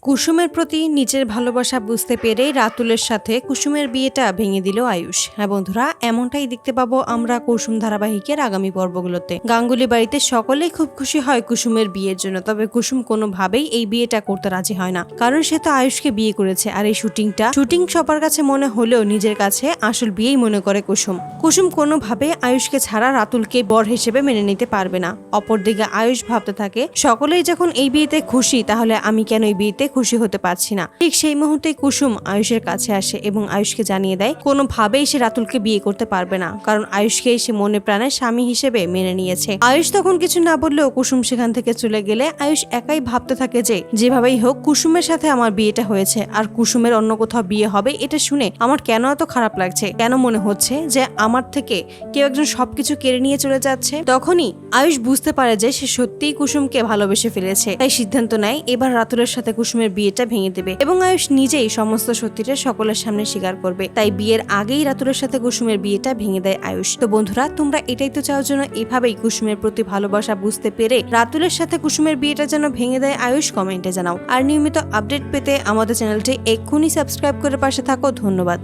কুসুমের প্রতি নিজের ভালোবাসা বুঝতে পেরেই রাতুলের সাথে কুসুমের বিয়েটা ভেঙে দিল আয়ুষ। হ্যাঁ বন্ধুরা, এমনটাই দেখতে পাবো আমরা কুসুম ধারাবাহিকের আগামী পর্বগুলোতে। গাঙ্গুলি বাড়িতে সকলেই খুব খুশি হয় কুসুমের বিয়ের জন্য, তবে কুসুম কোনোভাবেই এই বিয়েটা করতে রাজি হয় না, কারণ সে তো আয়ুষকে বিয়ে করেছে। আর এই শুটিং সবার কাছে মনে হলেও নিজের কাছে আসল বিয়েই মনে করে কুসুম কোনোভাবে আয়ুষকে ছাড়া রাতুলকে বর হিসেবে মেনে নিতে পারবে না। অপরদিকে আয়ুষ ভাবতে থাকে, সকলেই যখন এই বিয়েতে খুশি, তাহলে আমি কেন এই বিয়েতে খুশি হতে পারছি না। ঠিক সেই মুহূর্তে কুসুম আয়ুষের কাছে আসে এবং আয়ুষকে জানিয়ে দেয় কোনোভাবেই সে রাতুলকে বিয়ে করতে পারবে না, কারণ আয়ুষকে সে মনে প্রাণে স্বামী হিসেবে মেনে নিয়েছে। আয়ুষ তখন কিছু না বললেও কুসুম সেখান থেকে চলে গেলে আয়ুষ একাই ভাবতে থাকে যে যেভাবেই হোক কুসুমের সাথে আমার বিয়েটা হয়েছে, আর কুসুমের অন্য কোথাও বিয়ে হবে এটা শুনে আমার কেন এত খারাপ লাগছে, কেন মনে হচ্ছে যে আমার থেকে কেউ একজন সবকিছু কেড়ে নিয়ে চলে যাচ্ছে। তখনই আয়ুষ বুঝতে পারে যে সে সত্যিই কুসুমকে ভালোবেসে ফেলেছে, তাই সিদ্ধান্ত নেয় এবার রাতুলের সাথে কুসুমের বিয়েটা ভেঙে দেবে এবং আয়ুষ নিজেই সমস্ত সত্যিটা সকলের সামনে স্বীকার করবে। তাই বিয়ের আগেই রাতুলের সাথে কুসুমের বিয়েটা ভেঙে দেয় আয়ুষ। তো বন্ধুরা, তোমরা এটাই তো চাও যেন এভাবেই কুসুমের প্রতি ভালোবাসা বুঝতে পেরে রাতুলের সাথে কুসুমের বিয়েটা যেন ভেঙে দেয় আয়ুষ? কমেন্টে জানাও। আর নিয়মিত আপডেট পেতে আমাদের চ্যানেলটি এক্ষুনি সাবস্ক্রাইব করে পাশে থাকো। ধন্যবাদ।